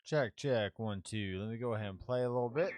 Check, check, 1, 2. Let me go ahead and play a little bit.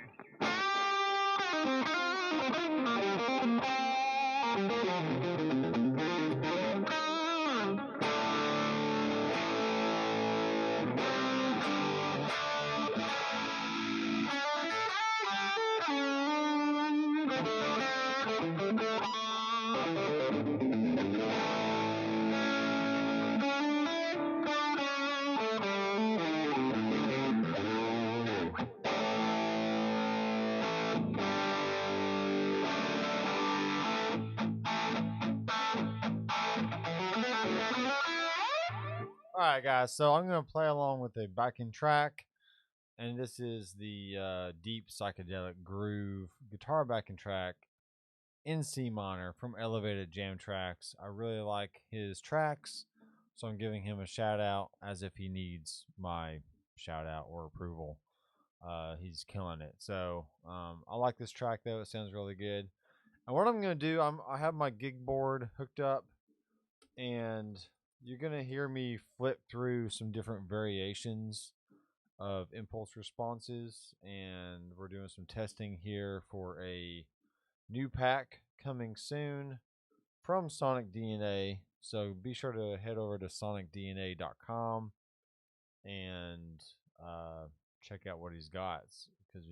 Alright, guys, so I'm going to play along with a backing track, and this is the deep psychedelic groove guitar backing track in C minor from Elevated Jam Tracks. I really like his tracks, so I'm giving him a shout out as if he needs my shout out or approval. He's killing it. So I like this track though; it sounds really good. And what I'm going to do, I have my gig board hooked up, and you're going to hear me flip through some different variations of impulse responses, and we're doing some testing here for a new pack coming soon from Sonic DNA. So be sure to head over to sonicdna.com and check out what he's got, because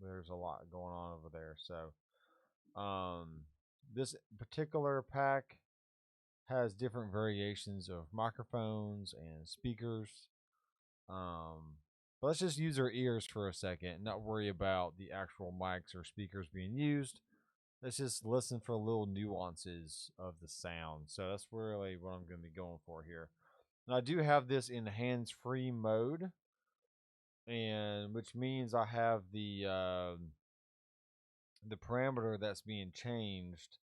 there's a lot going on over there. So this particular pack has different variations of microphones and speakers. But let's just use our ears for a second and not worry about the actual mics or speakers being used. Let's just listen for little nuances of the sound. So that's really what I'm going to be going for here. Now, I do have this in hands-free mode, and which means I have the parameter that's being changed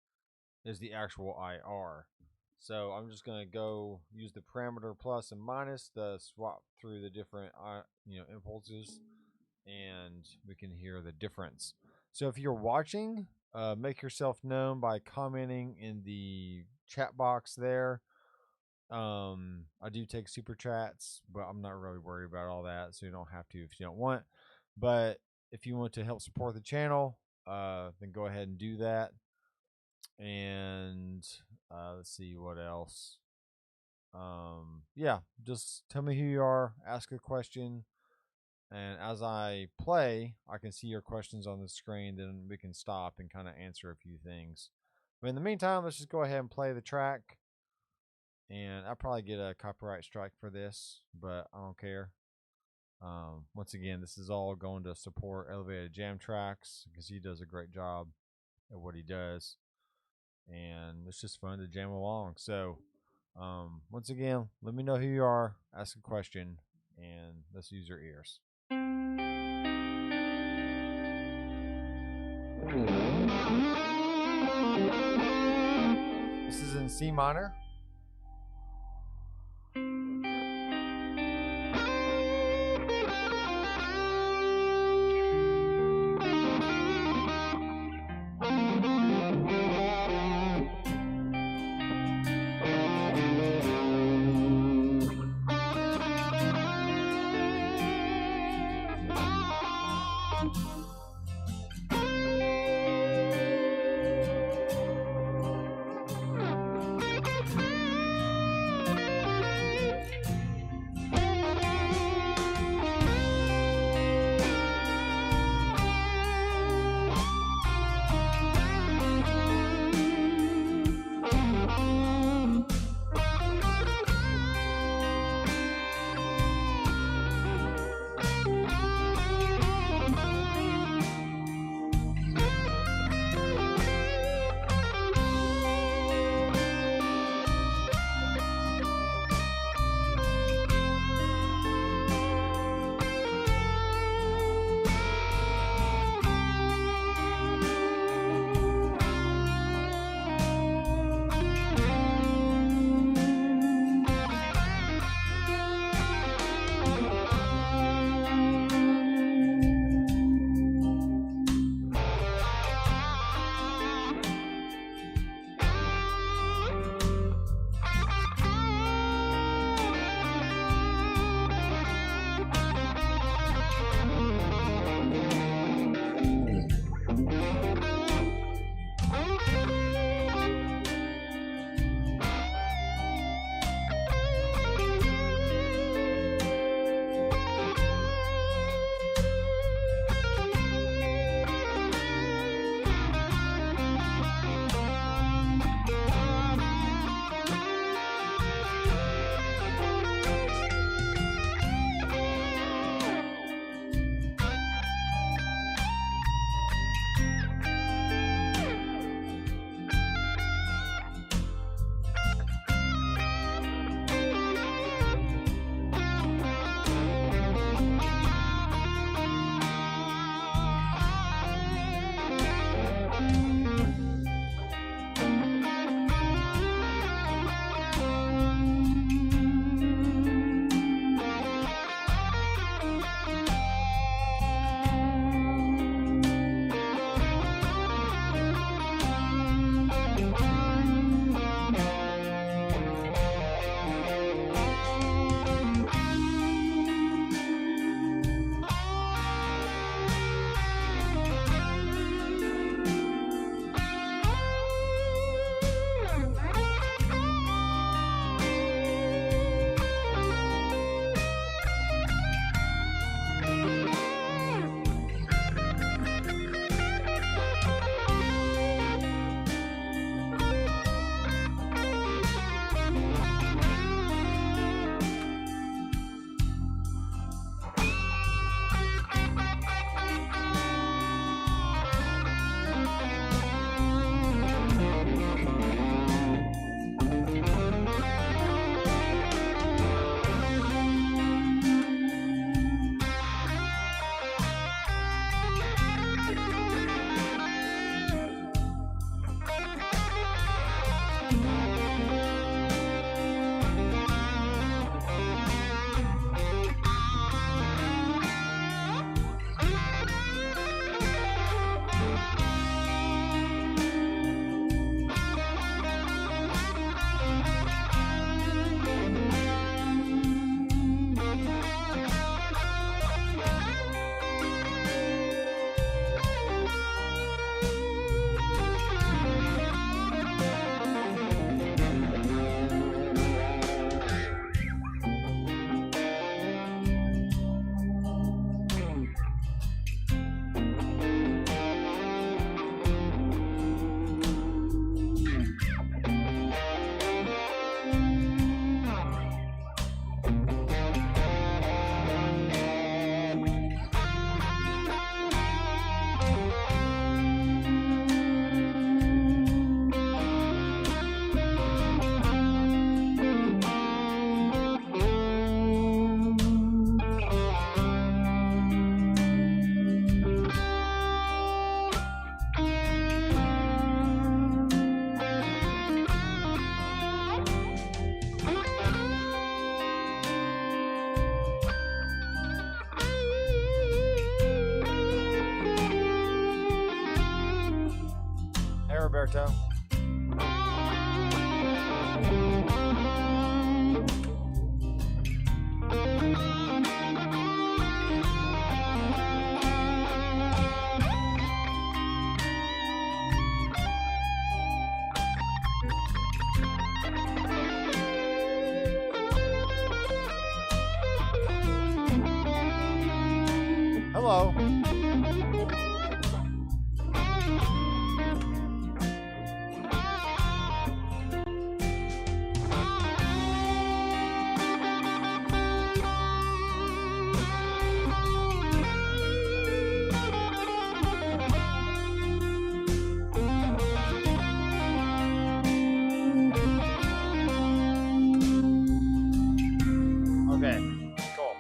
is the actual IR. So I'm just going to go use the parameter plus and minus to swap through the different impulses, and we can hear the difference. So if you're watching, make yourself known by commenting in the chat box there. I do take super chats, but I'm not really worried about all that, so you don't have to if you don't want. But if you want to help support the channel, then go ahead and do that. And let's see what else. Yeah, just tell me who you are, ask a question, and as I play, I can see your questions on the screen. Then we can stop and kind of answer a few things. But in the meantime, let's just go ahead and play the track. And I'll probably get a copyright strike for this, but I don't care. Once again, this is all going to support Elevated Jam Tracks because he does a great job at what he does. And it's just fun to jam along. So once again, let me know who you are, ask a question, and let's use your ears. This is in C minor. Alberto. Hello. Okay, cool.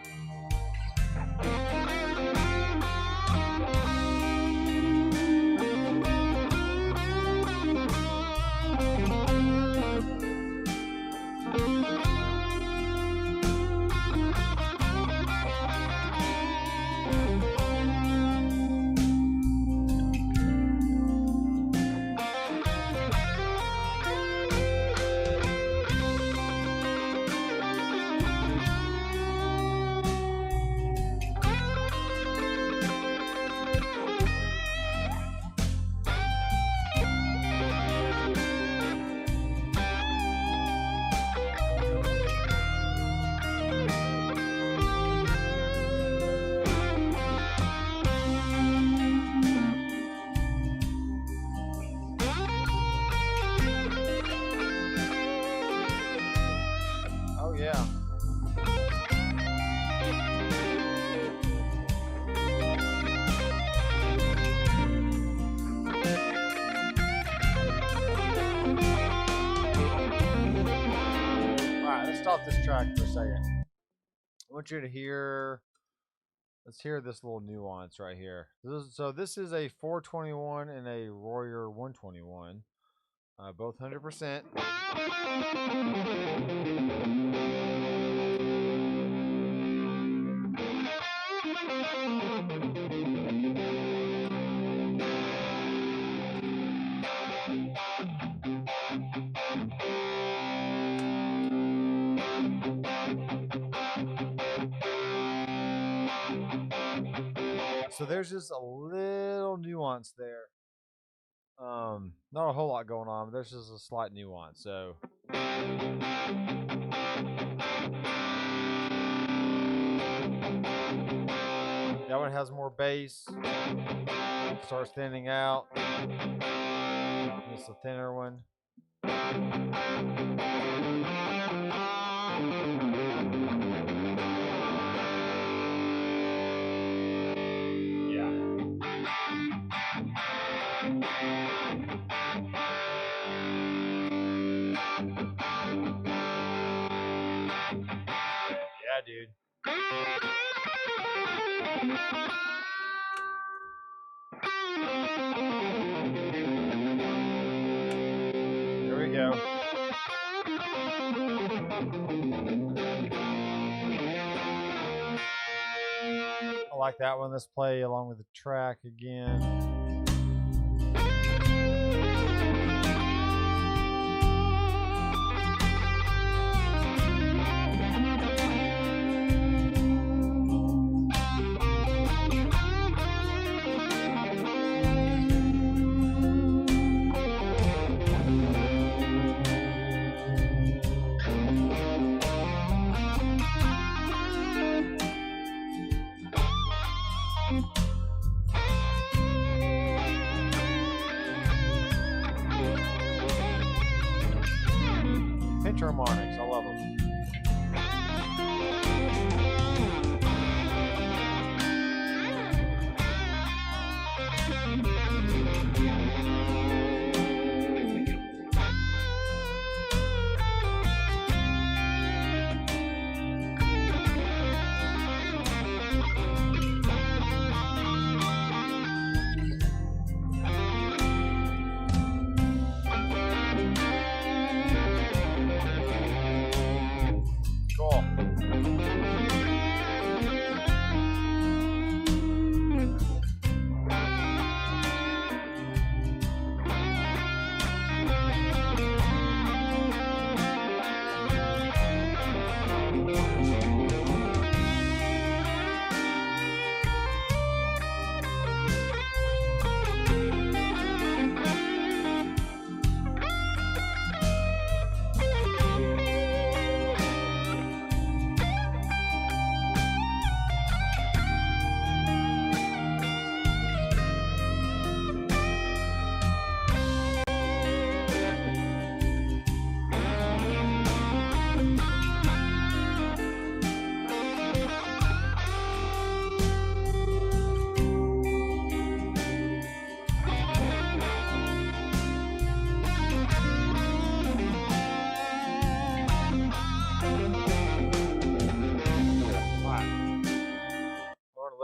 Oh yeah. Alright, let's stop this track for a second. I want you to hear, let's hear this little nuance right here. This is a 421 and a Royer 121. Both 100%. So there's just a little nuance there. Not a whole lot going on, but there's just a slight nuance. So that one has more bass, starts thinning out. It's a thinner one. Yeah, dude. Here we go. I like that one. Let's play along with the track again. Pinch harmonics, I love them.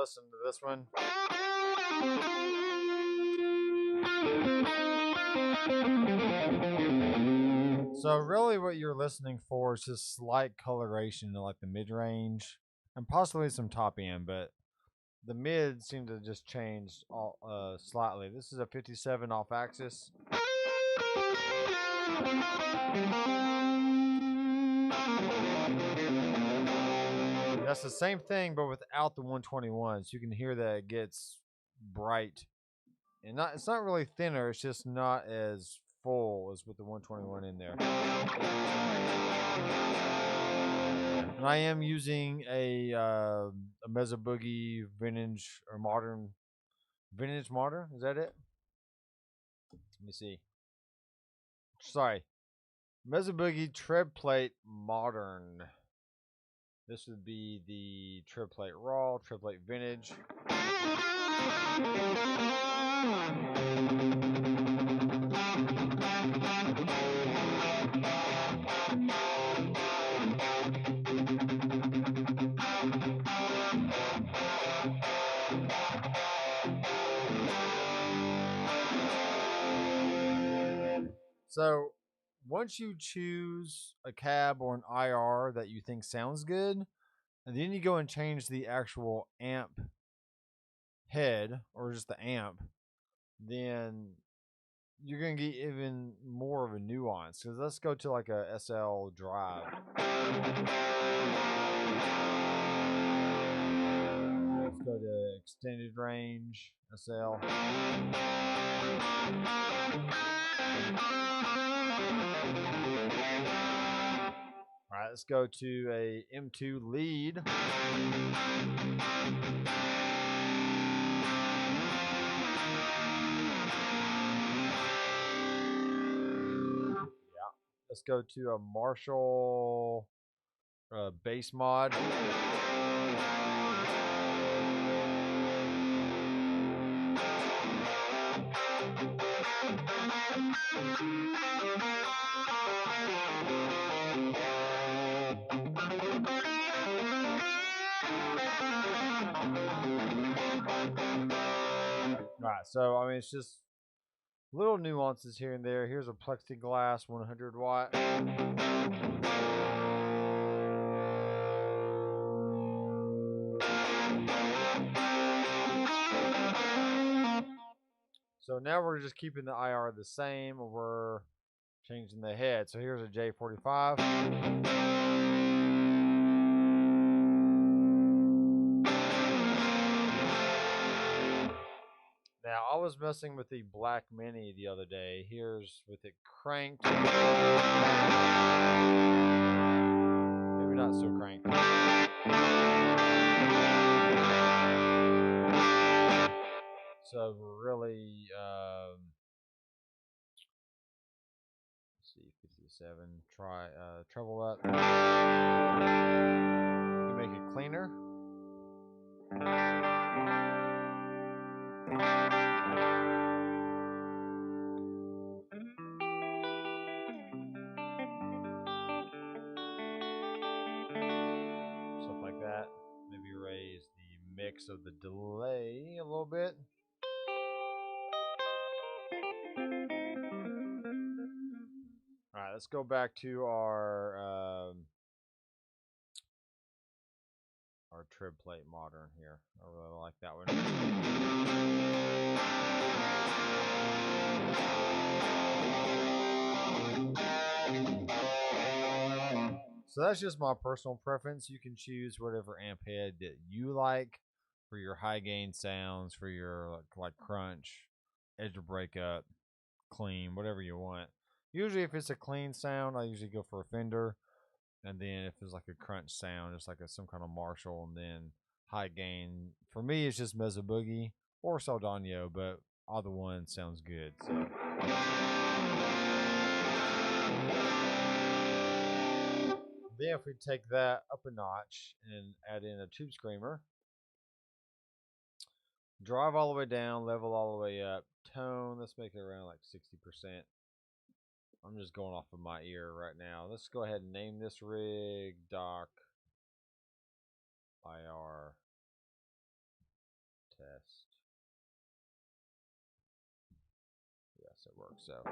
listen to this one. So really what you're listening for is just slight coloration in like the mid-range and possibly some top end, but the mids seem to just change slightly. This is a 57 off axis. That's the same thing, but without the 121. So you can hear that it gets bright, and it's not really thinner. It's just not as full as with the 121 in there. And I am using a Mesa Boogie vintage or modern. Vintage modern, is that it? Let me see. Sorry, Mesa Boogie tread plate modern. This would be the tread plate raw, tread plate vintage. So once you choose a cab or an IR that you think sounds good, and then you go and change the actual amp head or just the amp, then you're going to get even more of a nuance. Because let's go to like a SL drive. Let's go to extended range SL. Alright, let's go to a M2 lead. Let's go to a Marshall bass mod. Alright, so I mean it's just little nuances here and there. Here's a plexiglass 100 watt. So now we're just keeping the IR the same, or we're changing the head. So here's a J45. Now, I was messing with the Black Mini the other day. Here's with it cranked. Maybe not so cranked. So really, let's see, 57. Try treble up. You make it cleaner. Stuff like that. Maybe raise the mix of the delay a little bit. All right, let's go back to our trib plate modern here. I really like that one. So that's just my personal preference. You can choose whatever amp head that you like for your high gain sounds, for your like crunch, edge of breakup, clean, whatever you want. Usually if it's a clean sound, I usually go for a Fender. And then if it's like a crunch sound, it's like some kind of Marshall. And then high gain, for me, it's just Mesa Boogie or Saldano, but either one sounds good. So. Then if we take that up a notch and add in a tube screamer, drive all the way down, level all the way up, tone, let's make it around like 60%. I'm just going off of my ear right now. Let's go ahead and name this rig Doc IR test. Yes, it works. So.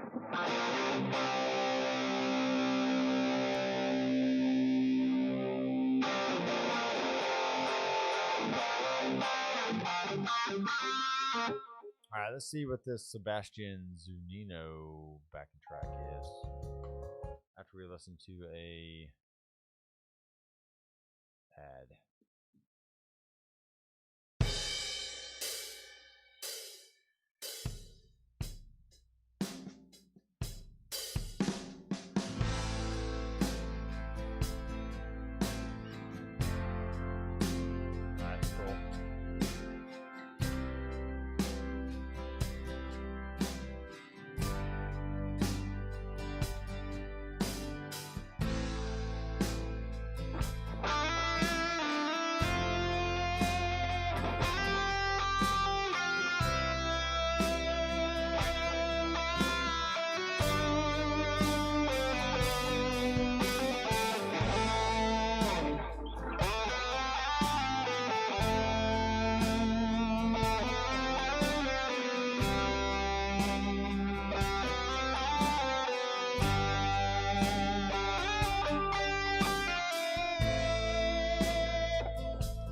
All right, let's see what this Sebastian Zunino backing track is. After we listen to a ad. That's cool.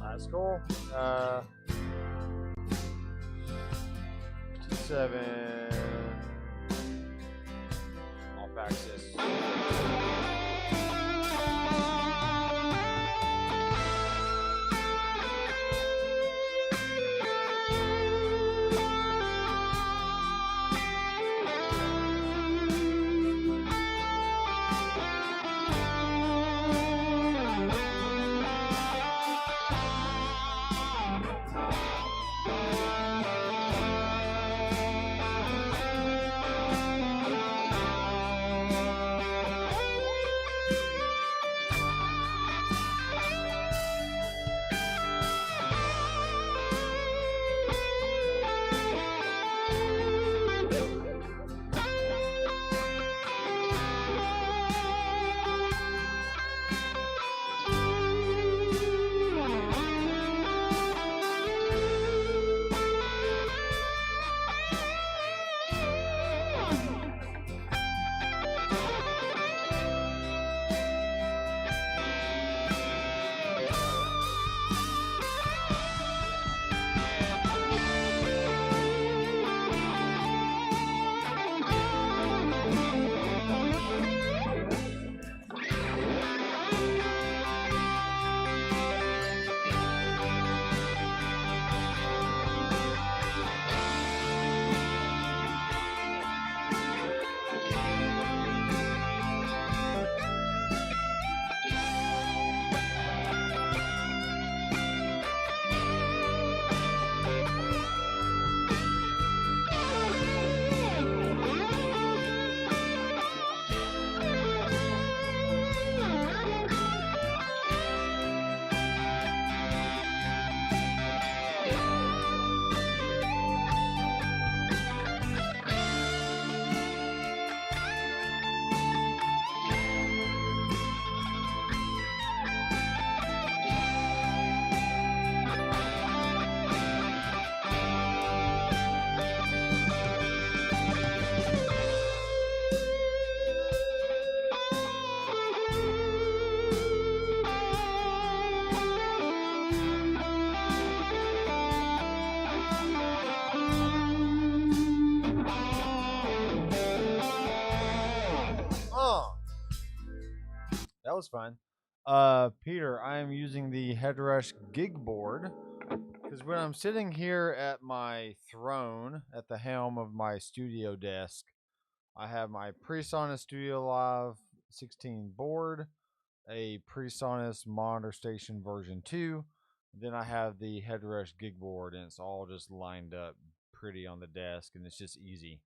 That's cool. 7 off axis. That was fun. Peter, I am using the Headrush Gigboard because when I'm sitting here at my throne at the helm of my studio desk, I have my PreSonus Studio Live 16 board, a PreSonus Monitor Station version 2. Then I have the Headrush Gigboard, and it's all just lined up pretty on the desk, and it's just easy.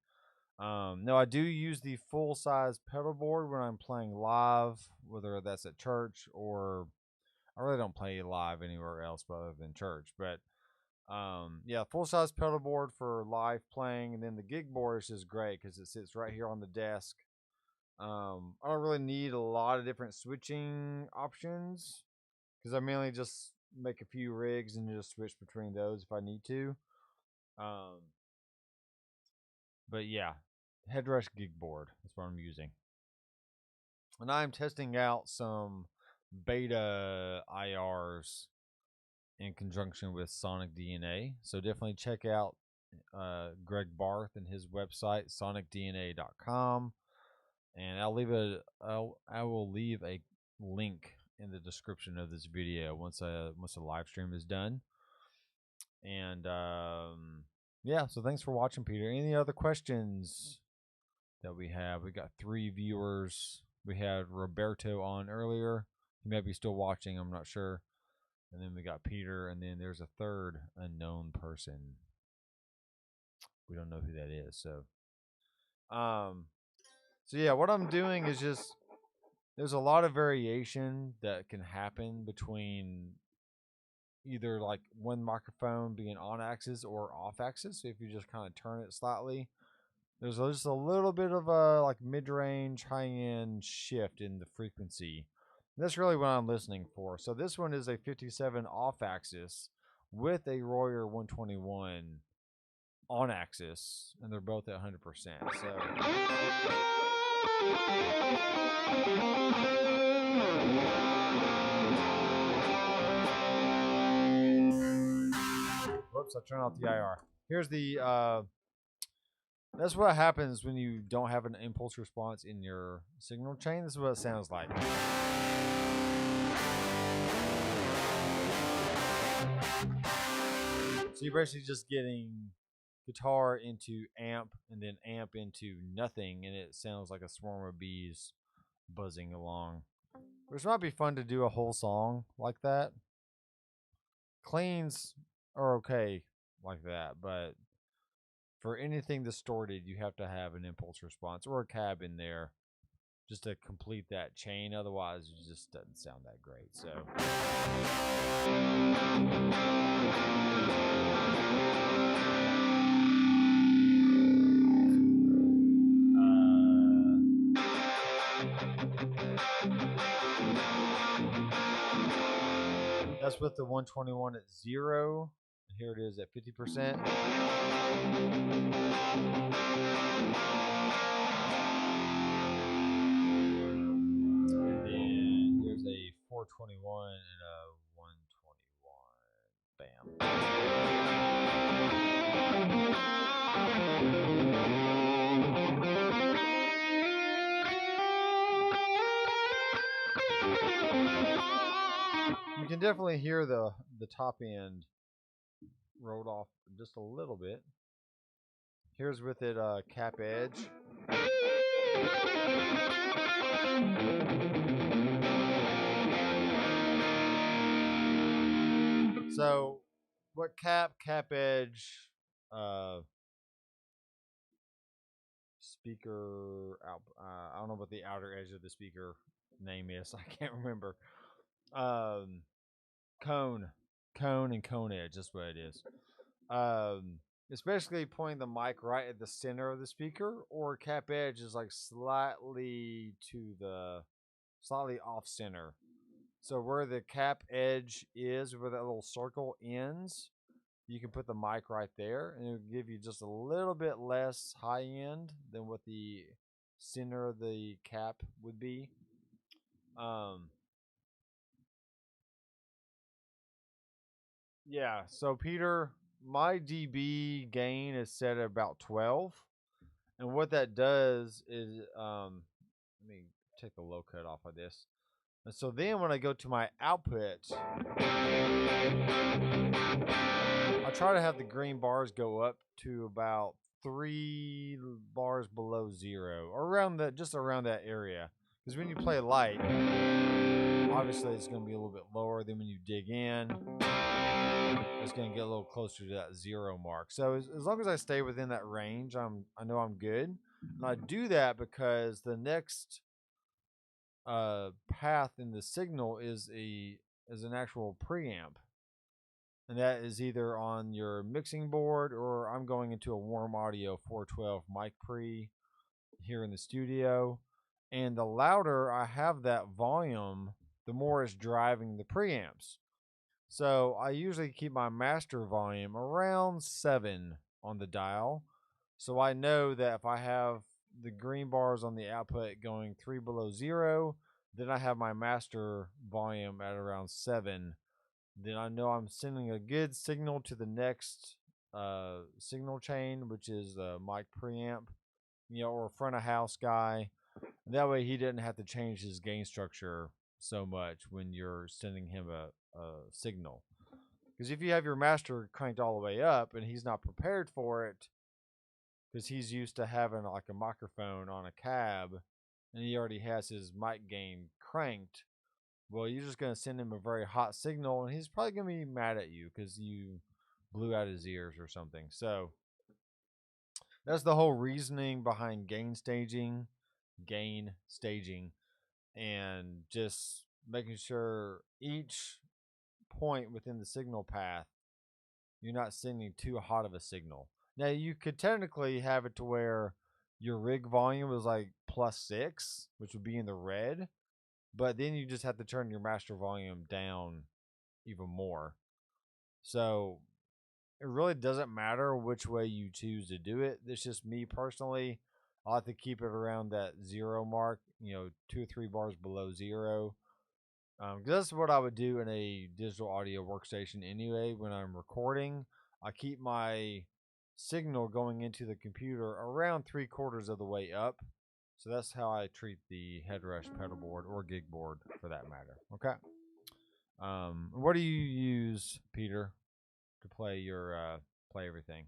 No, I do use the full size pedal board when I'm playing live, whether that's at church or I really don't play live anywhere else other than church. But yeah, full size pedal board for live playing, and then the gig board is just great because it sits right here on the desk. I don't really need a lot of different switching options because I mainly just make a few rigs and just switch between those if I need to. Um, but yeah, Headrush Gigboard. That's what I'm using. And I'm testing out some beta IRs in conjunction with Sonic DNA. So definitely check out Greg Barth and his website, sonicdna.com. And I will leave a link in the description of this video once the live stream is done. And yeah, so thanks for watching, Peter. Any other questions that we have? We got 3 viewers. We had Roberto on earlier. He may be still watching, I'm not sure. And then we got Peter, and then there's a third unknown person. We don't know who that is. So yeah, what I'm doing is just there's a lot of variation that can happen between either like one microphone being on axis or off axis. So if you just kind of turn it slightly, there's just a little bit of a like mid-range, high-end shift in the frequency. And that's really what I'm listening for. So this one is a 57 off axis with a Royer 121 on axis, and they're both at 100%. So whoops, I turned off the IR. Here's the that's what happens when you don't have an impulse response in your signal chain. This is what it sounds like. So you're basically just getting guitar into amp and then amp into nothing, and it sounds like a swarm of bees buzzing along. Which might be fun to do a whole song like that. Cleans are okay like that, but for anything distorted, you have to have an impulse response or a cab in there just to complete that chain. Otherwise, it just doesn't sound that great. So that's with the 121 at 0. Here it is at 50%. And then here's a 421 and a 121. Bam. You can definitely hear the top end rolled off just a little bit. Here's with it cap edge. So what cap edge speaker out I don't know what the outer edge of the speaker name is. I can't remember. Cone and cone edge, that's what it is. Especially pointing the mic right at the center of the speaker, or cap edge is like slightly off center. So where the cap edge is, where that little circle ends, you can put the mic right there, and it'll give you just a little bit less high end than what the center of the cap would be. Yeah, so Peter, my dB gain is set at about 12. And what that does is, let me take the low cut off of this. And so then when I go to my output, I try to have the green bars go up to about 3 bars below 0, or just around that area. Because when you play light, obviously it's going to be a little bit lower than when you dig in. It's going to get a little closer to that 0 mark. So as long as I stay within that range, I know I'm good. And I do that because the next path in the signal is an actual preamp, and that is either on your mixing board, or I'm going into a Warm Audio 412 mic pre here in the studio. And the louder I have that volume, the more it's driving the preamps. So I usually keep my master volume around 7 on the dial. So I know that if I have the green bars on the output going 3 below 0, then I have my master volume at around 7. Then I know I'm sending a good signal to the next signal chain, which is the mic preamp, or a front of house guy. And that way he didn't have to change his gain structure so much when you're sending him a signal. Because if you have your master cranked all the way up and he's not prepared for it, because he's used to having like a microphone on a cab and he already has his mic gain cranked, well, you're just going to send him a very hot signal and he's probably going to be mad at you because you blew out his ears or something. So that's the whole reasoning behind gain staging, and just making sure each point within the signal path, you're not sending too hot of a signal. Now, you could technically have it to where your rig volume is like +6, which would be in the red, but then you just have to turn your master volume down even more. So it really doesn't matter which way you choose to do it. It's just me personally. I like to keep it around that 0 mark, 2 or 3 bars below 0. That's what I would do in a digital audio workstation anyway. When I'm recording, I keep my signal going into the computer around 3/4 of the way up. So that's how I treat the Headrush pedal board or gig board for that matter. Okay. What do you use, Peter, to play everything?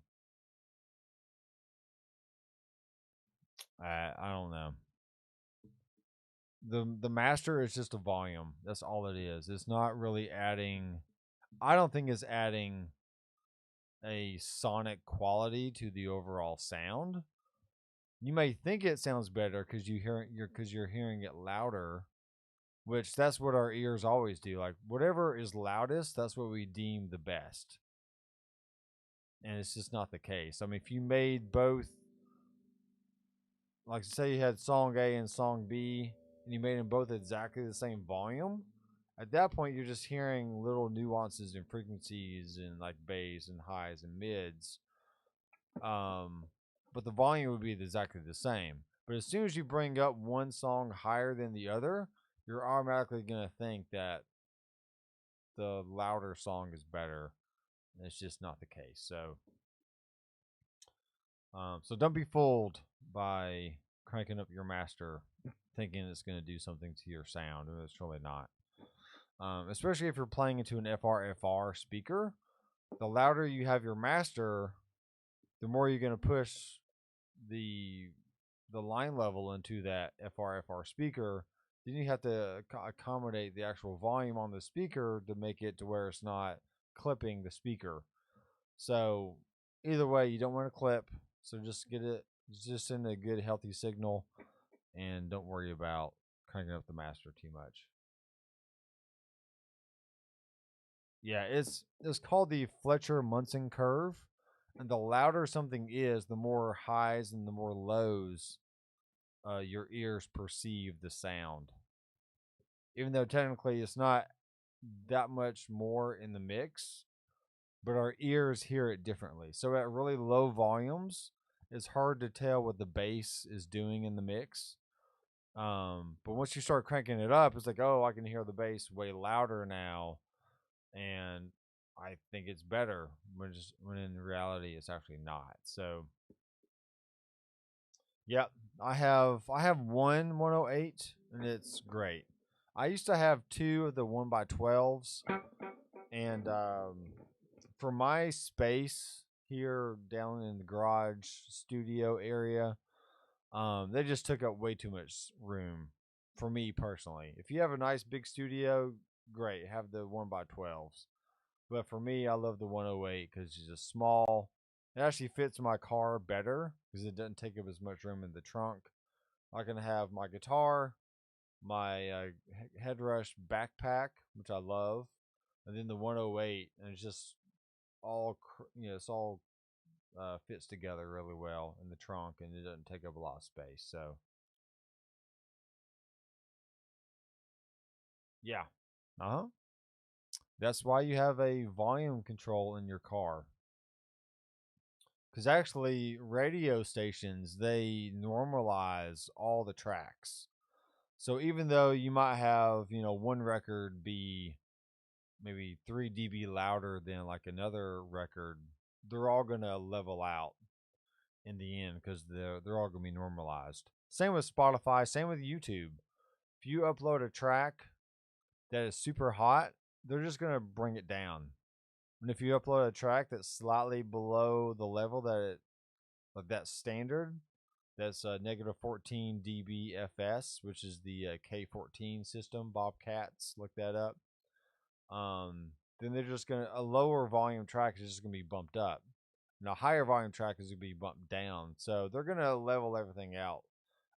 I don't know. The master is just a volume. That's all it is. It's not really adding. I don't think it's adding a sonic quality to the overall sound. You may think it sounds better because you're hearing it louder, which that's what our ears always do. Like whatever is loudest, that's what we deem the best. And it's just not the case. I mean, if you made both, like say you had song A and song B, and you made them both exactly the same volume, at that point you're just hearing little nuances and frequencies and like bass and highs and mids. But the volume would be exactly the same. But as soon as you bring up one song higher than the other, you're automatically going to think that the louder song is better. And it's just not the case. So don't be fooled by cranking up your master thinking it's going to do something to your sound. It's really not. Especially if you're playing into an FR speaker. The louder you have your master, the more you're going to push the line level into that FR speaker. Then you have to accommodate the actual volume on the speaker to make it to where it's not clipping the speaker. So either way, you don't want to clip. So just send a good healthy signal, and don't worry about cranking up the master too much. Yeah, it's called the Fletcher-Munson curve, and the louder something is, the more highs and the more lows your ears perceive the sound. Even though technically it's not that much more in the mix, but our ears hear it differently. So at really low volumes, it's hard to tell what the bass is doing in the mix. But once you start cranking it up, it's like, oh, I can hear the bass way louder now, and I think it's better when in reality it's actually not. So yeah, I have one 108 and it's great. I used to have two of the 1x12s, and for my space here down in the garage studio area, they just took up way too much room for me personally. If you have a nice big studio, great, have the 1x12s. But for me, I love the 108 because it's just small. It actually fits my car better because it doesn't take up as much room in the trunk. I can have my guitar, my Headrush backpack, which I love, and then the 108, and it's just all it's all fits together really well in the trunk, and it doesn't take up a lot of space. So yeah, uh huh. That's why you have a volume control in your car. Because actually, radio stations, they normalize all the tracks. So even though you might have, one record be maybe 3 dB louder than like another record, they're all going to level out in the end because they're all going to be normalized. Same with Spotify, same with YouTube. If you upload a track that is super hot, they're just going to bring it down. And if you upload a track that's slightly below the level like that standard, that's negative 14 dB FS, which is the K14 system. Bobcats, look that up. Then they're just going to, a lower volume track is just going to be bumped up. And a higher volume track is going to be bumped down. So they're going to level everything out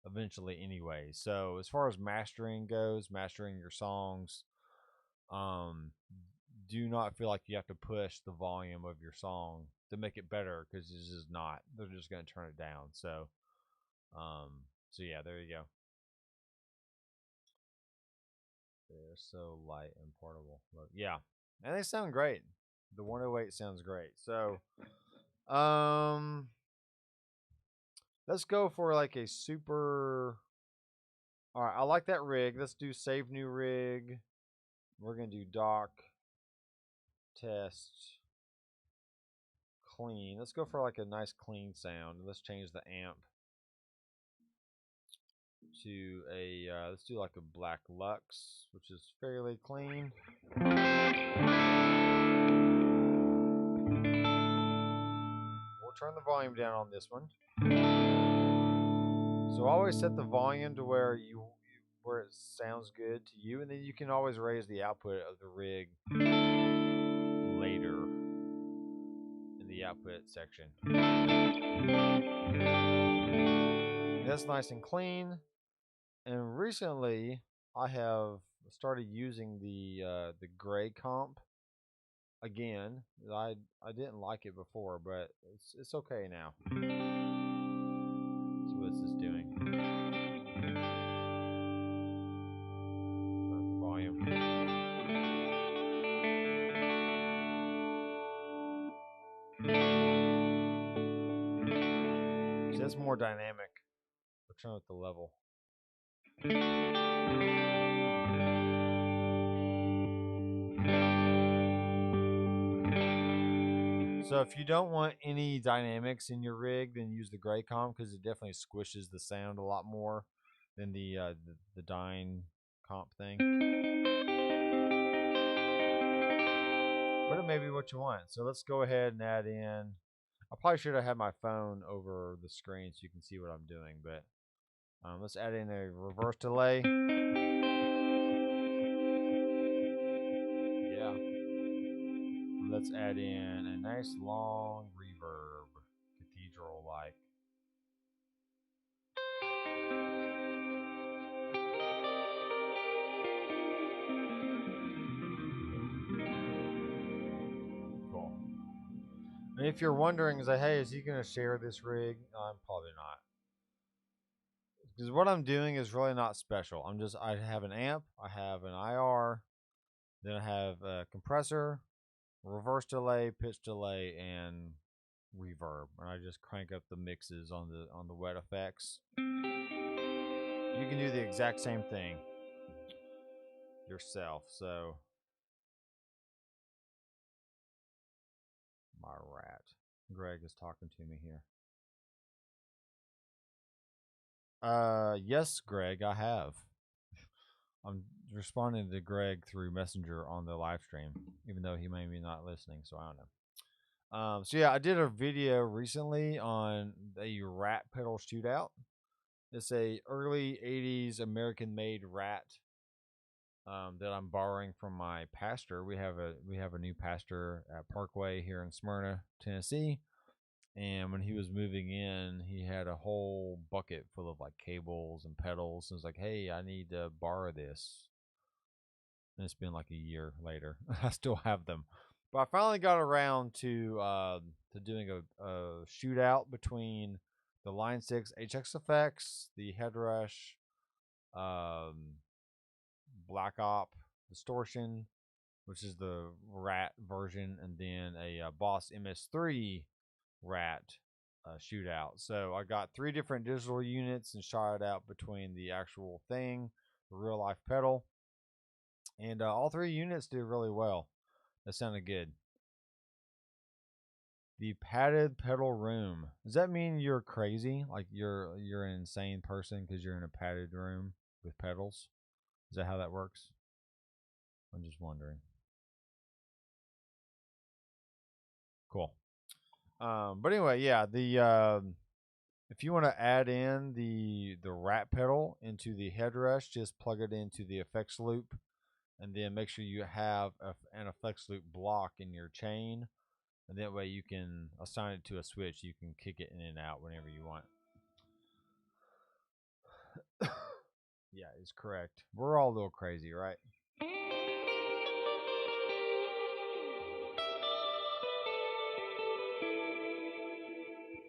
eventually anyway. So as far as mastering goes, mastering your songs, do not feel like you have to push the volume of your song to make it better, because it's just not. They're just going to turn it down. So yeah, there you go. They're so light and portable. But yeah, and they sound great. The 108 sounds great. So let's go for like a super. All right, I like that rig. Let's do save new rig. We're gonna do dock test clean. Let's go for like a nice clean sound. Let's change the amp to a let's do like a black Lux, which is fairly clean. We'll turn the volume down on this one. So always set the volume to where it sounds good to you, and then you can always raise the output of the rig later in the output section. That's nice and clean. And recently, I have started using the gray comp again. I didn't like it before, but it's okay now. Let's see what this is doing. Turn up the volume. See, that's more dynamic. We'll turn up the level. So if you don't want any dynamics in your rig, then use the gray comp, because it definitely squishes the sound a lot more than the dyne comp thing. But it may be what you want. So let's go ahead and add in. I probably should have had my phone over the screen so you can see what I'm doing, but let's add in a reverse delay. Yeah. Let's add in a nice long reverb, cathedral-like. Cool. And if you're wondering, hey, is he going to share this rig? I'm probably not. Because what I'm doing is really not special. I have an amp, I have an IR, then I have a compressor, reverse delay, pitch delay, and reverb. And I just crank up the mixes on the wet effects. You can do the exact same thing yourself. So my rat. Greg is talking to me here. Yes, Greg, I have. I'm responding to Greg through Messenger on the live stream, even though he may be not listening, so I don't know. So yeah, I did a video recently on a rat pedal shootout. It's a early 80s American-made rat that I'm borrowing from my pastor. We have a new pastor at Parkway here in Smyrna, Tennessee. And when he was moving in, he had a whole bucket full of like cables and pedals. And was like, hey, I need to borrow this. And it's been like a year later. I still have them. But I finally got around to doing a shootout between the Line 6 HX effects, the Headrush Black Op distortion, which is the Rat version, and then a Boss MS3 Rat shootout. So I got 3 different digital units and shot it out between the actual thing, the real life pedal, and all 3 units did really well. That sounded good. The padded pedal room. Does that mean you're crazy? Like you're an insane person because you're in a padded room with pedals? Is that how that works? I'm just wondering. Cool. But anyway, yeah, the if you want to add in the Rat pedal into the Headrush, just plug it into the effects loop, and then make sure you have an effects loop block in your chain, and that way you can assign it to a switch. You can kick it in and out whenever you want. Yeah, it's correct. We're all a little crazy, right?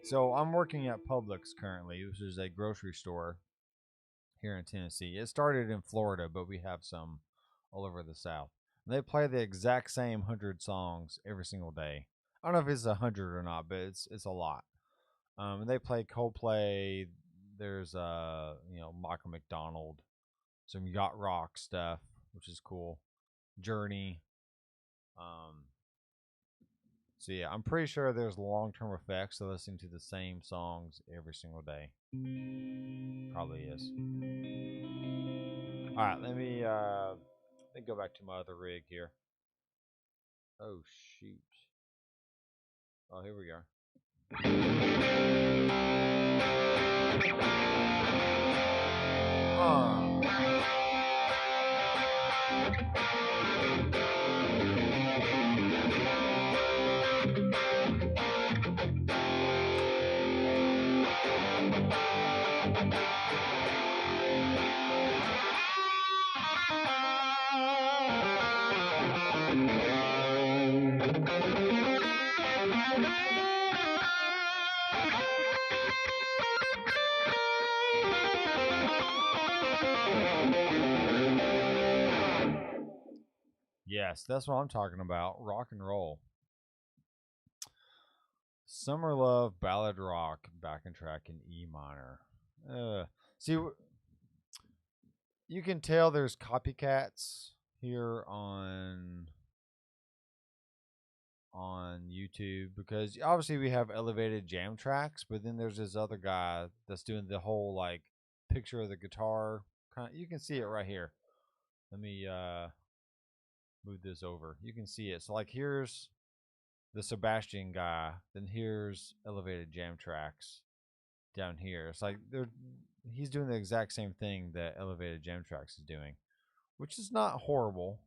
So I'm working at Publix currently, which is a grocery store here in Tennessee. It started in Florida, but we have some all over the South. And they play the exact same 100 songs every single day. I don't know if it's 100 or not, but it's a lot. And they play Coldplay. There's Michael McDonald, some yacht rock stuff, which is cool. Journey. So yeah, I'm pretty sure there's long-term effects to listening to the same songs every single day. Probably is. All right, let me go back to my other rig here. Oh shoot. Oh, here we are. Yes, that's what I'm talking about. Rock and roll. Summer Love Ballad Rock backing track in E minor. See, you can tell there's copycats here on YouTube because obviously we have elevated jam tracks, but then there's this other guy that's doing the whole like picture of the guitar. You can see it right here. Let me move this over. You can see it. So like here's the Sebastian guy, then here's elevated jam tracks down here. It's like he's doing the exact same thing that elevated jam tracks is doing, which is not horrible,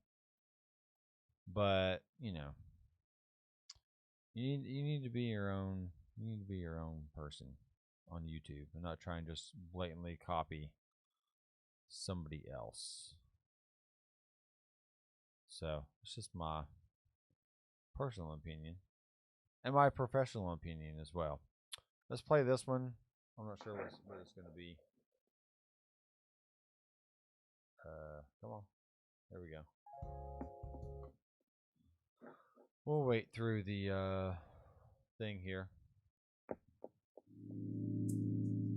but you need to be your own person on YouTube and not try and just blatantly copy somebody else. So it's just my personal opinion and my professional opinion as well. Let's play this one. I'm not sure what it's going to be. Come on. There we go. We'll wait through the thing here.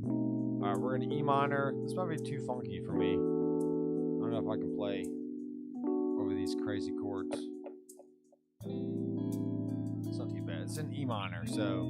Alright, we're in E minor. This might be too funky for me. I don't know if I can play over these crazy chords. It's not too bad. It's in E minor, so.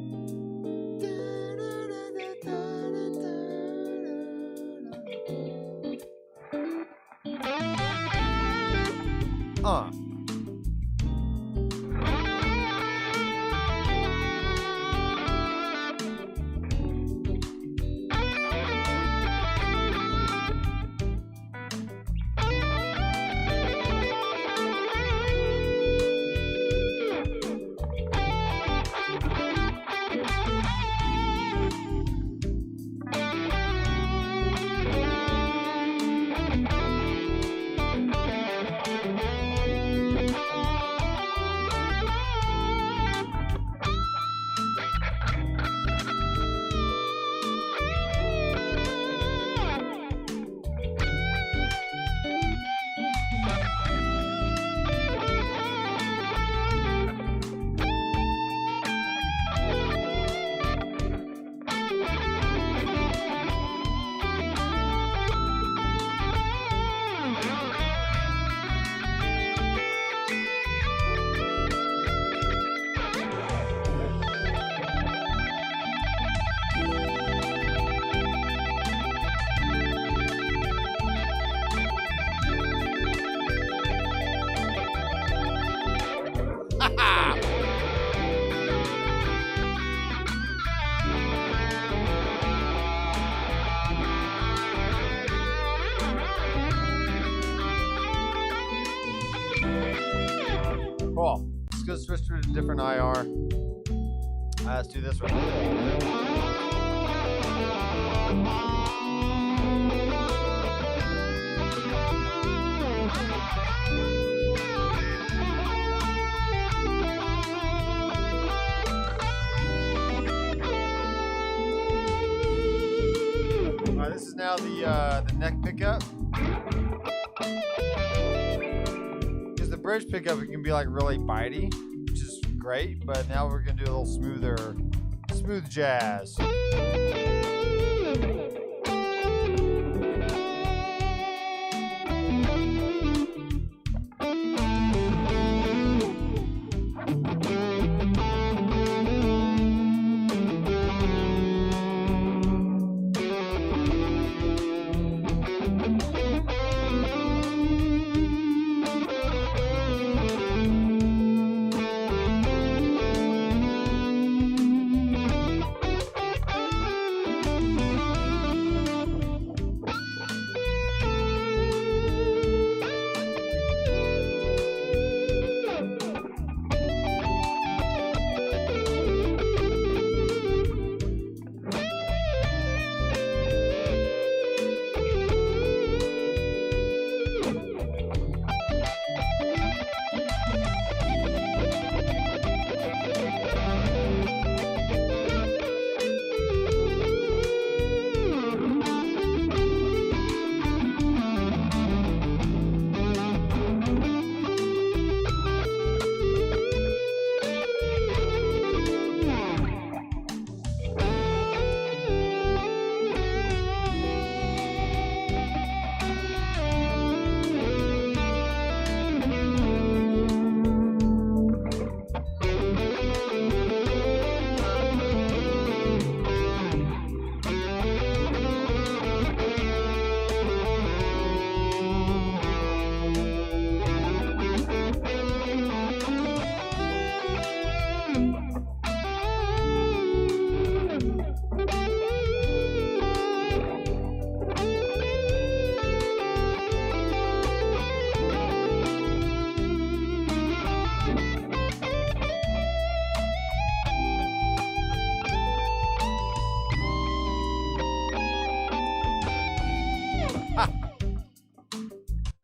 Cool. Let's go switch to a different IR. Let's do this one. Alright, this is now the neck pickup. Because the bridge pickup, it can be like really bitey, which is great, but now we're gonna do a little smooth jazz.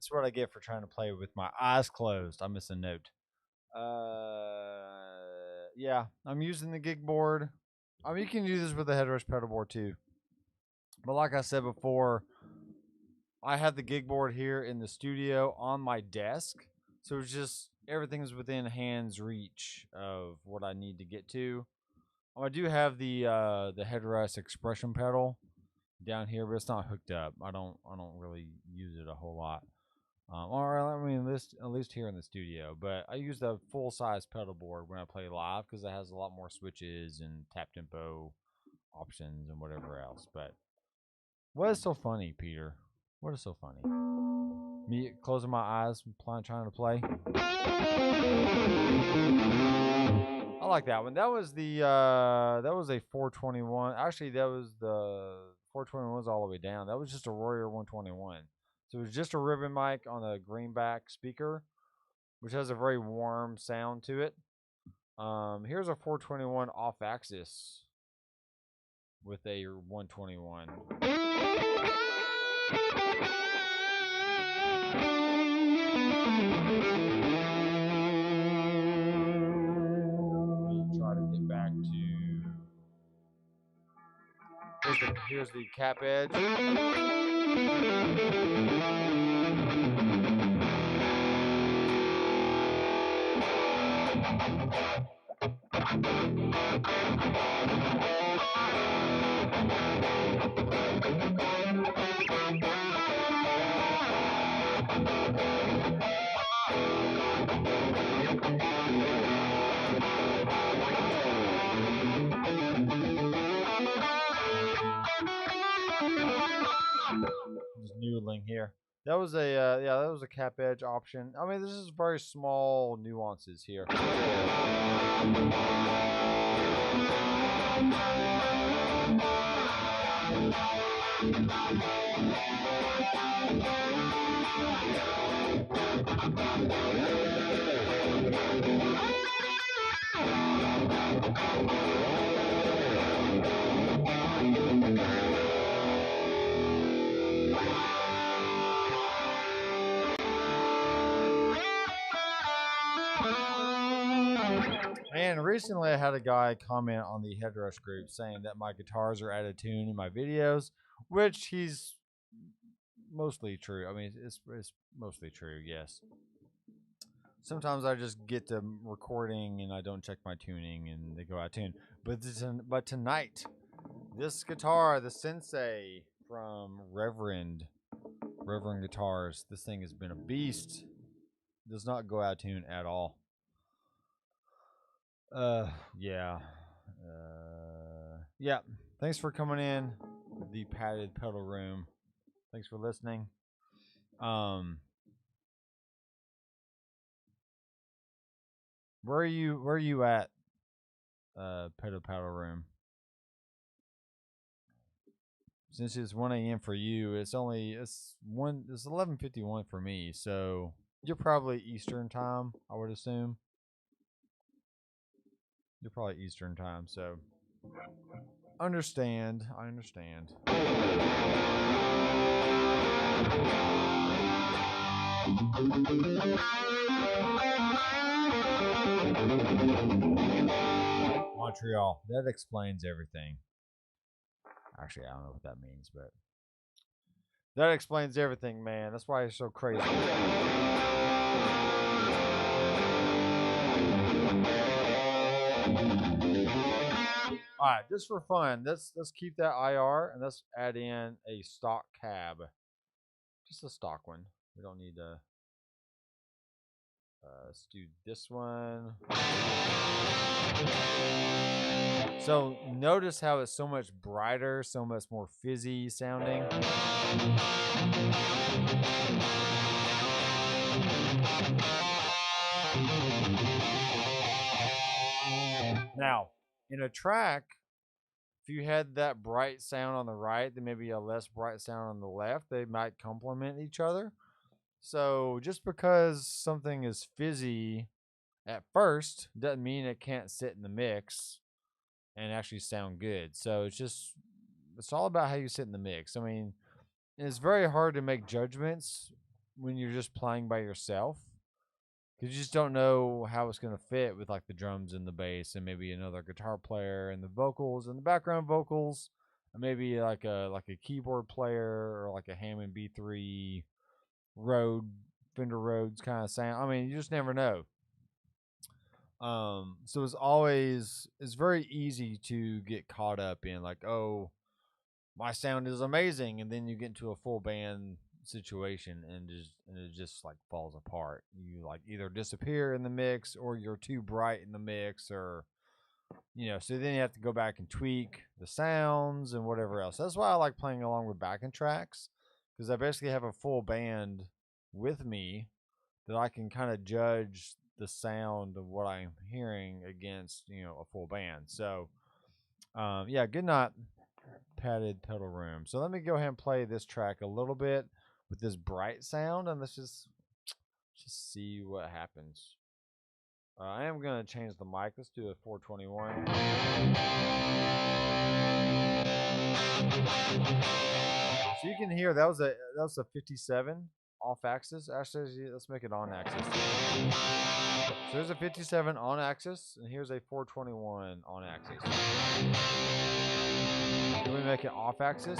That's what I get for trying to play with my eyes closed. I miss a note. Yeah, I'm using the Gigboard. I mean, you can do this with the Headrush pedal board too. But like I said before, I have the Gigboard here in the studio on my desk. So it's just, everything's within hand's reach of what I need to get to. I do have the Headrush expression pedal down here, but it's not hooked up. I don't really use it a whole lot. Or I mean, at least here in the studio. But I use the full size pedal board when I play live because it has a lot more switches and tap tempo options and whatever else. But what is so funny, Peter? What is so funny? Me closing my eyes, trying to play. I like that one. That was the that was a 421. Actually, that was the 421 was all the way down. That was just a Royer 121. So it was just a ribbon mic on a greenback speaker, which has a very warm sound to it. Here's a 421 off axis with a 121. Try to get back to here's the cap edge. Just noodling here. That was a yeah, that was a cap edge option. I mean, this is very small nuances here. And recently, I had a guy comment on the Headrush group saying that my guitars are out of tune in my videos, which he's mostly true. I mean, it's mostly true. Yes. Sometimes I just get to recording and I don't check my tuning and they go out of tune. But tonight, this guitar, the Sensei from Reverend Guitars, this thing has been a beast. Does not go out of tune at all. Yeah. Yeah. Thanks for coming in the padded pedal room. Thanks for listening. Where are you at? Pedal room. Since it's 1 a.m. for you, it's 11:51 for me. So you're probably Eastern time, I would assume. You're probably Eastern time, so I understand. Montreal. That explains everything. Actually, I don't know what that means, but that explains everything, man. That's why it's so crazy. All right, just for fun, let's keep that IR and let's add in a stock cab, just a stock one. We don't need to. Let's do this one. So notice how it's so much brighter, so much more fizzy sounding. Now, in a track, if you had that bright sound on the right, then maybe a less bright sound on the left, they might complement each other. So just because something is fizzy at first doesn't mean it can't sit in the mix and actually sound good. So it's all about how you sit in the mix. I mean, it's very hard to make judgments when you're just playing by yourself, because you just don't know how it's going to fit with like the drums and the bass and maybe another guitar player and the vocals and the background vocals, and maybe like a keyboard player or like a Hammond B3 Fender Rhodes kind of sound. I mean, you just never know. So it's very easy to get caught up in like, oh, my sound is amazing, and then you get into a full band situation and it just like falls apart. You like either disappear in the mix or you're too bright in the mix, or so then you have to go back and tweak the sounds and whatever else. That's why I like playing along with backing tracks, because I basically have a full band with me that I can kind of judge the sound of what I'm hearing against a full band. So yeah, good night, padded pedal room. So let me go ahead and play this track a little bit with this bright sound, and let's just see what happens. I am gonna change the mic. Let's do a 421. So you can hear that was a 57 off axis. Actually, let's make it on axis. So there's a 57 on axis, and here's a 421 on axis. Can we make it off axis?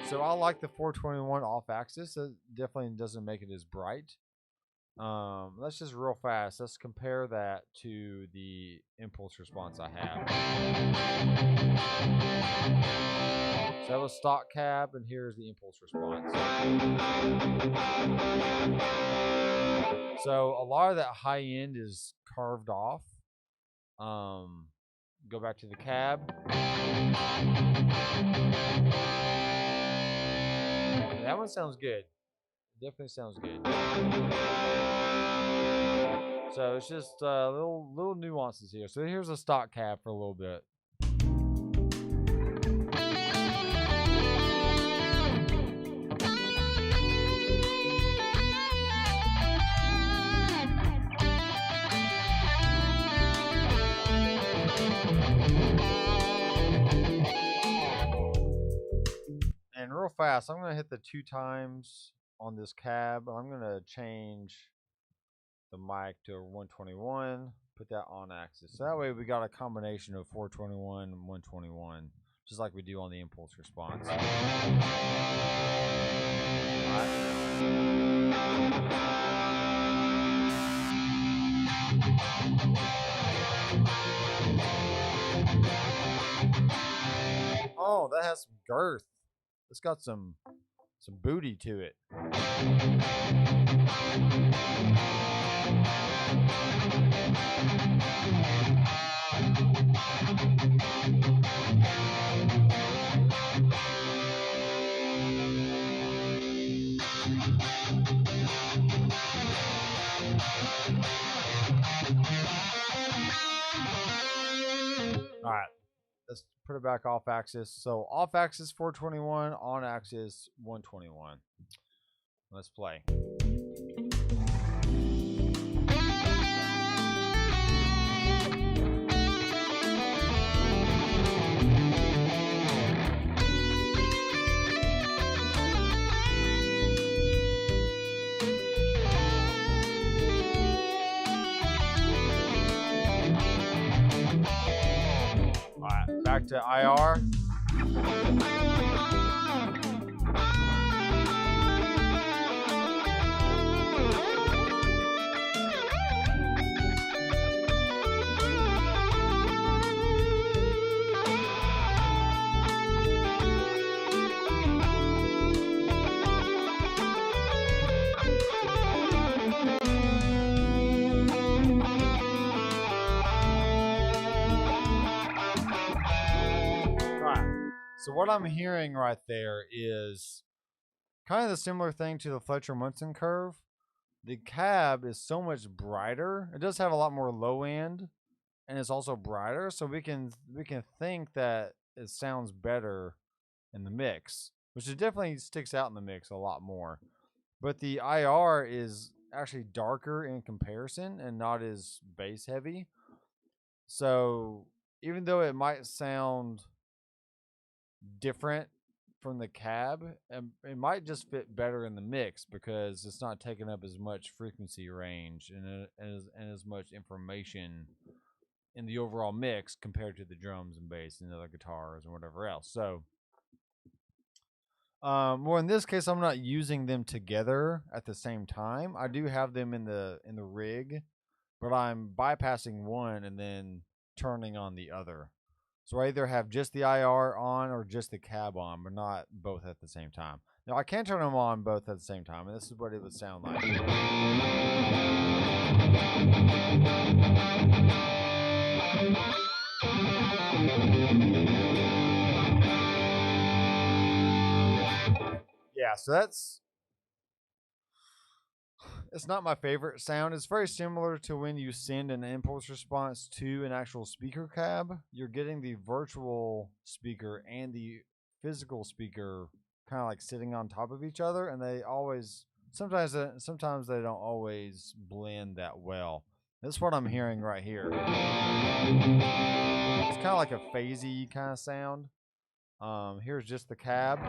So I like the 421 off axis. It definitely doesn't make it as bright. Let's just real fast. Let's compare that to the impulse response I have. So that was stock cab, and here's the impulse response. So a lot of that high end is carved off. Go back to the cab. that one sounds good. Definitely sounds good. So it's just little nuances here. So here's a stock cab for a little bit. And real fast, I'm going to hit the 2 times on this cab. I'm going to change the mic to 121, put that on axis. So that way we got a combination of 421 and 121, just like we do on the impulse response. All right. Oh, that has some girth. It's got some booty to it. All right. Let's put it back off axis. So off axis 421, on axis 121. Let's play. All right, back to IR. So what I'm hearing right there is kind of the similar thing to the Fletcher-Munson curve. The cab is so much brighter. It does have a lot more low end, and it's also brighter, so we can think that it sounds better in the mix, which it definitely sticks out in the mix a lot more. But the IR is actually darker in comparison and not as bass heavy. So even though it might sound different from the cab, it might just fit better in the mix because it's not taking up as much frequency range and as much information in the overall mix compared to the drums and bass and the other guitars and whatever else. So well, in this case, I'm not using them together at the same time. I do have them in the rig, but I'm bypassing one and then turning on the other. So I either have just the IR on or just the cab on, but not both at the same time. Now I can turn them on both at the same time, and this is what it would sound like. Yeah, so it's not my favorite sound. It's very similar to when you send an impulse response to an actual speaker cab. You're getting the virtual speaker and the physical speaker kind of like sitting on top of each other, and they always sometimes they don't always blend that well. That's what I'm hearing right here. It's kind of like a phasey kind of sound. Here's just the cab.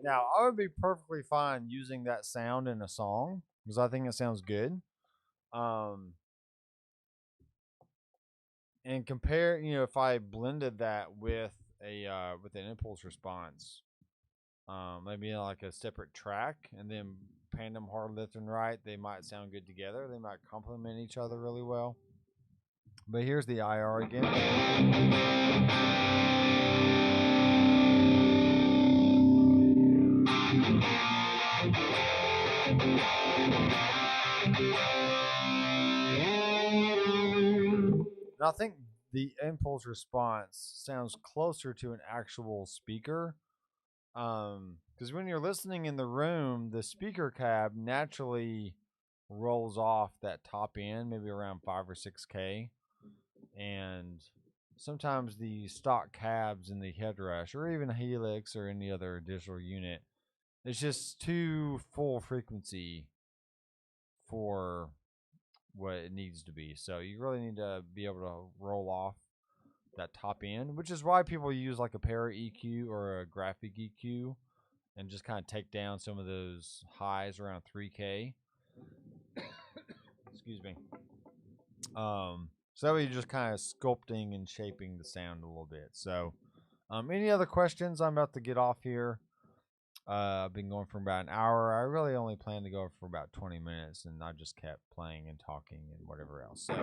Now, I would be perfectly fine using that sound in a song because I think it sounds good. And compare, if I blended that with with an impulse response, maybe like a separate track, and then pan them hard left and right, they might sound good together. They might complement each other really well. But here's the IR again. And I think the impulse response sounds closer to an actual speaker. Because when you're listening in the room, the speaker cab naturally rolls off that top end, maybe around 5 or 6K. And sometimes the stock cabs in the Headrush or even Helix or any other digital unit, it's just too full frequency for what it needs to be. So you really need to be able to roll off that top end, which is why people use like a para EQ or a graphic EQ and just kind of take down some of those highs around 3K. Excuse me. So that way you're just kind of sculpting and shaping the sound a little bit. So, any other questions? I'm about to get off here. I've been going for about an hour. I really only planned to go for about 20 minutes, and I just kept playing and talking and whatever else. So.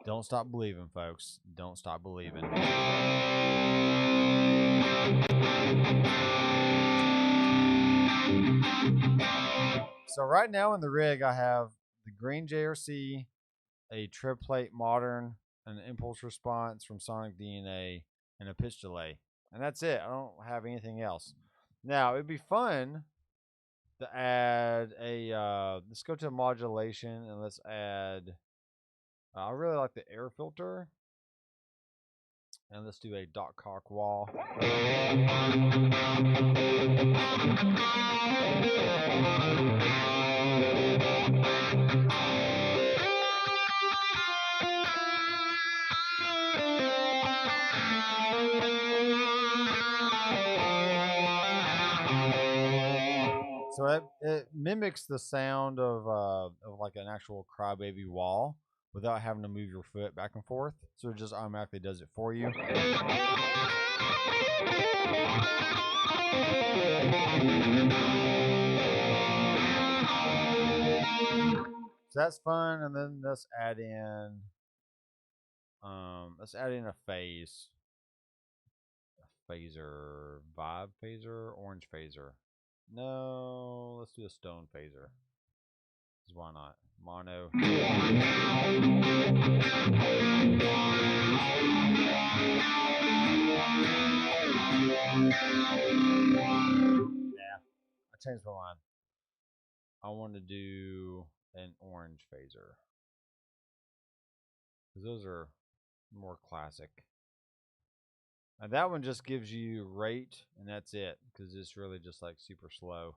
Don't stop believing, folks. Don't stop believing. So right now in the rig, I have the green JRC, a trip plate modern, an impulse response from Sonic DNA, and a pitch delay. And that's it. I don't have anything else. Now, it'd be fun to add a, let's go to modulation and let's add, I really like the air filter. And let's do a dot cock wall. So it mimics the sound of like an actual crybaby wall without having to move your foot back and forth. So it just automatically does it for you. So that's fun. And then let's add in a phase. A phaser, vibe phaser, orange phaser. No, let's do a stone phaser. Because why not? Mono. Yeah, I changed my mind. I want to do an orange phaser. Because those are more classic. And that one just gives you rate, and that's it. Because it's really just like super slow.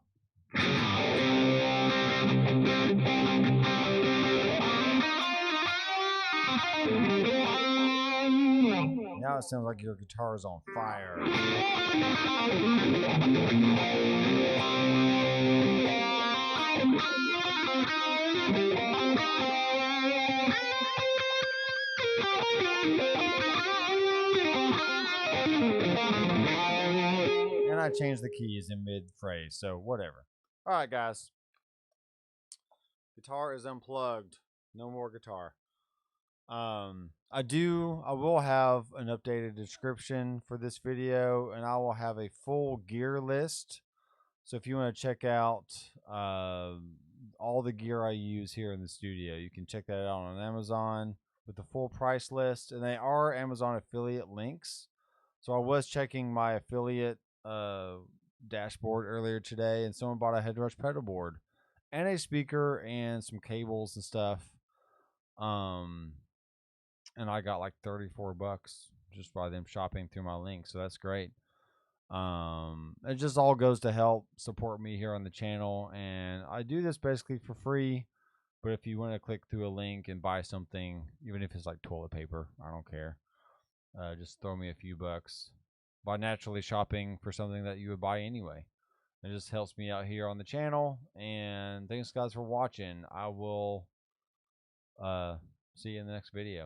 Now it sounds like your guitar is on fire. And I changed the keys in mid-phrase, so whatever. All right, guys. Guitar is unplugged. No more guitar. I will have an updated description for this video, and I will have a full gear list. So if you want to check out all the gear I use here in the studio, you can check that out on Amazon with the full price list. And they are Amazon affiliate links. So I was checking my affiliate dashboard earlier today, and someone bought a Headrush pedal board and a speaker and some cables and stuff. And I got like $34 just by them shopping through my link, so that's great. It just all goes to help support me here on the channel, and I do this basically for free. But if you want to click through a link and buy something, even if it's like toilet paper, I don't care. Just throw me a few bucks by naturally shopping for something that you would buy anyway. It just helps me out here on the channel. And thanks guys for watching. I will see you in the next video.